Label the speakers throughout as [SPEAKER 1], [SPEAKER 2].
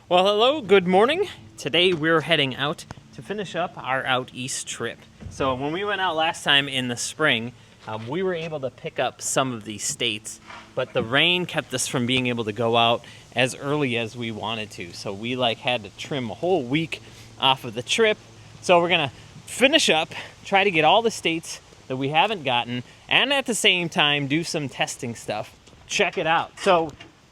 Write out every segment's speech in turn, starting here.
[SPEAKER 1] Well, hello, good morning. Today we're heading out to finish up our out east trip. So when we went out last time in the spring, we were able to pick up some of these states, but the rain kept us from being able to go out as early as we wanted to. So we had to trim a whole week off of the trip. So we're gonna finish up, try to get all the states that we haven't gotten, and at the same time do some testing stuff. Check it out. So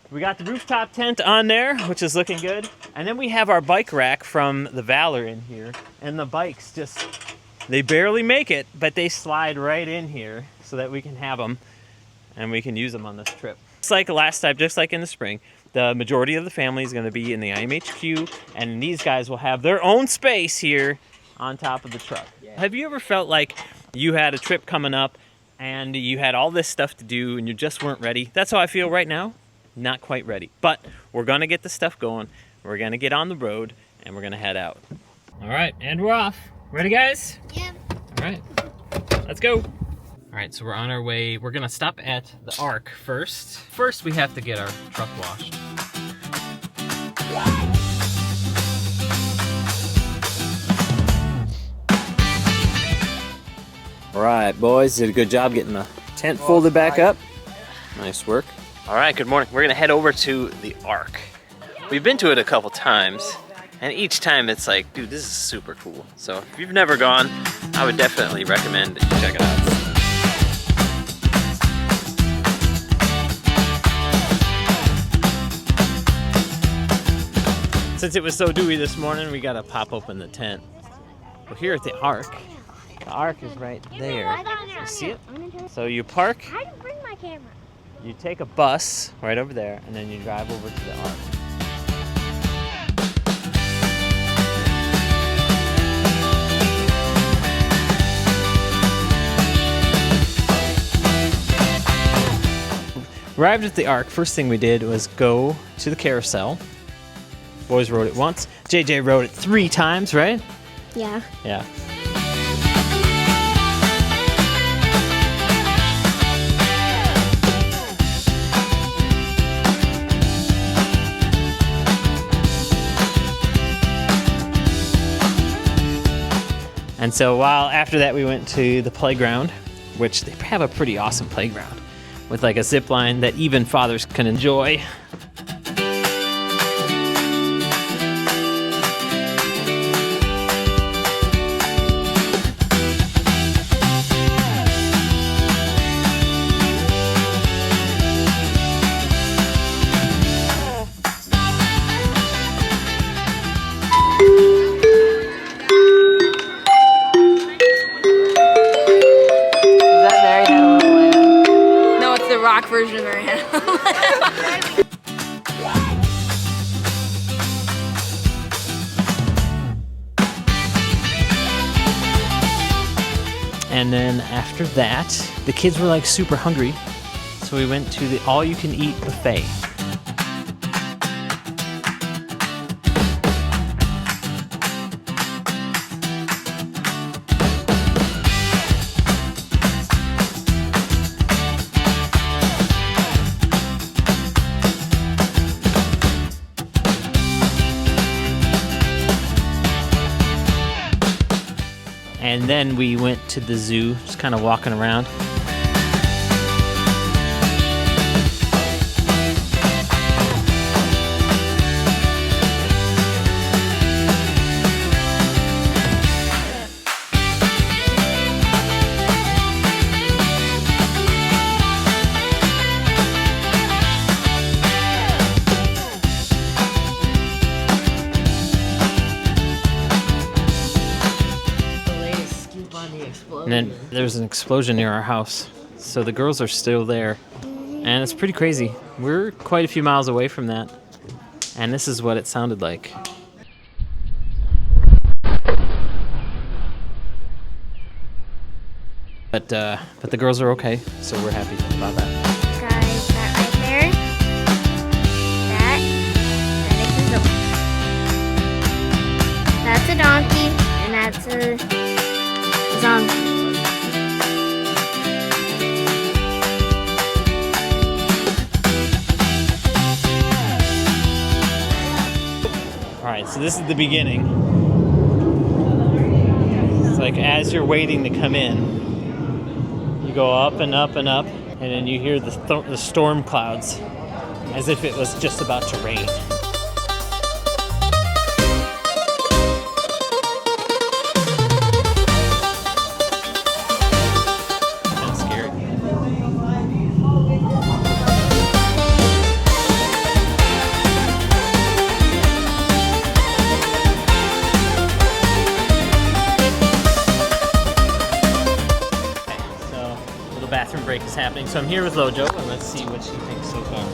[SPEAKER 1] we got the rooftop tent on there, which is looking good. And then we have our bike rack from the Valor in here. And the bikes they barely make it, but they slide right in here so that we can have them and we can use them on this trip. Just like last time, just like in the spring, the majority of the family is going to be in the IMHQ, and these guys will have their own space here on top of the truck. Yeah. Have you ever felt like you had a trip coming up and you had all this stuff to do and you just weren't ready? That's how I feel right now. Not quite ready, but we're gonna get the stuff going. We're gonna get on the road and we're gonna head out. All right, and we're off. Ready, guys?
[SPEAKER 2] Yeah.
[SPEAKER 1] All right, let's go. All right, so we're on our way. We're gonna stop at the Ark first. First, we have to get our truck washed. All right, boys, did a good job getting the tent folded back up. Nice work. All right, good morning. We're gonna head over to the Ark. We've been to it a couple times, and each time it's like, dude, this is super cool. So if you've never gone, I would definitely recommend that you check it out. Since it was so dewy this morning, we gotta pop open the tent. We're here at the Ark. The Ark is right there. You see it? So you park.
[SPEAKER 2] I didn't bring my camera.
[SPEAKER 1] You take a bus right over there, and then you drive over to the Ark. Arrived at the Ark, first thing we did was go to the carousel. Boys rode it once. JJ rode it 3 times, right?
[SPEAKER 2] Yeah.
[SPEAKER 1] Yeah. And so after that we went to the playground, which they have a pretty awesome playground with a zip line that even fathers can enjoy.
[SPEAKER 2] Version of our animal.
[SPEAKER 1] And then after that, the kids were super hungry, so we went to the all-you-can-eat buffet. And then we went to the zoo, just kind of walking around. And then there's an explosion near our house. So the girls are still there. And it's pretty crazy. We're quite a few miles away from that. And this is what it sounded like. But the girls are okay, so we're happy about that.
[SPEAKER 2] Guys, that right there, that's a donkey, and that's a zombie.
[SPEAKER 1] Alright, so this is the beginning. It's like as you're waiting to come in, you go up and up and up, and then you hear the storm clouds as if it was just about to rain. Kind of scary. Bathroom break is happening. So I'm here with Lojo, and let's see what she thinks so far.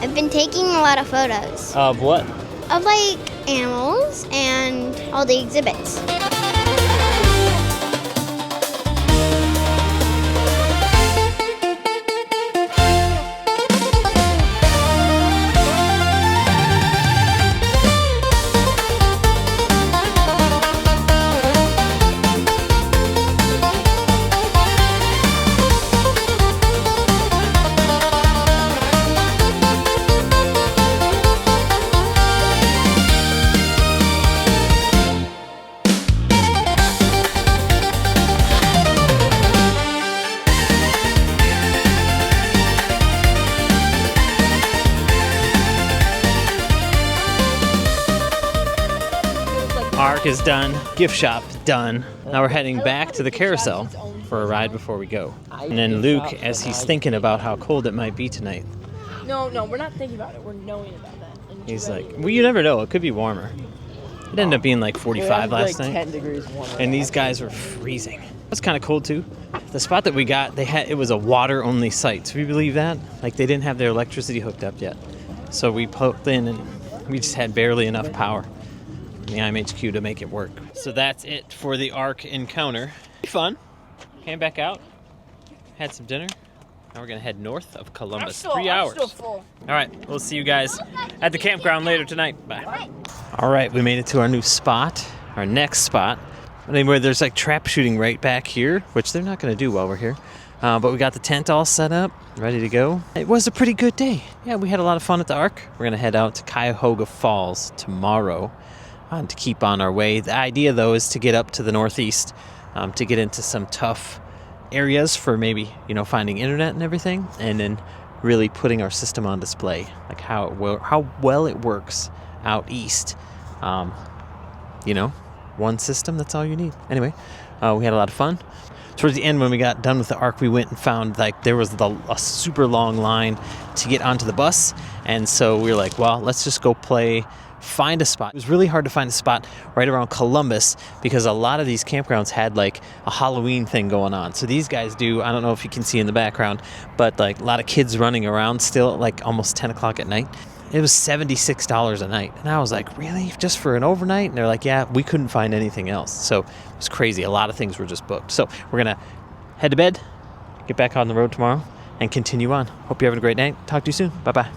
[SPEAKER 2] I've been taking a lot of photos
[SPEAKER 1] Of what?
[SPEAKER 2] of like animals and all the exhibits.
[SPEAKER 1] Ark is done. Gift shop done. Now we're heading back to the carousel for a ride before we go. And then Luke, as he's thinking about how cold it might be tonight,
[SPEAKER 3] No, we're not thinking about it. We're knowing about that. And
[SPEAKER 1] he's like, well, you never know. It could be warmer. It ended up being like 45 last night.
[SPEAKER 3] 10 degrees warmer.
[SPEAKER 1] And these guys were freezing. It was kind of cold too. The spot that we got, it was a water-only site. So we believe that? Like they didn't have their electricity hooked up yet. So we poked in and we just had barely enough power in the IMHQ to make it work. So that's it for the Ark Encounter. Fun. Came back out, had some dinner. Now we're gonna head north of Columbus. 3 hours.
[SPEAKER 3] I'm still full.
[SPEAKER 1] All right, we'll see you guys at the campground later tonight. Bye. All right, we made it to our new spot, our next spot. Anyway, there's like trap shooting right back here, which they're not gonna do while we're here. But we got the tent all set up, ready to go. It was a pretty good day. Yeah, we had a lot of fun at the Ark. We're gonna head out to Cuyahoga Falls tomorrow to keep on our way. The idea though is to get up to the northeast, to get into some tough areas for maybe, finding internet and everything, and then really putting our system on display, like how well it works out east. One system, that's all you need. Anyway, we had a lot of fun. Towards the end, when we got done with the Ark, we went and found like there was a super long line to get onto the bus, and so we were like, well, let's just go find a spot. It was really hard to find a spot right around Columbus because a lot of these campgrounds had like a Halloween thing going on. So these guys do, I don't know if you can see in the background, but like a lot of kids running around still at like almost 10 o'clock at night. It was $76 a night. And I was like, really? Just for an overnight? And they're like, yeah, we couldn't find anything else. So it was crazy. A lot of things were just booked. So we're going to head to bed, get back on the road tomorrow, and continue on. Hope you're having a great night. Talk to you soon. Bye-bye.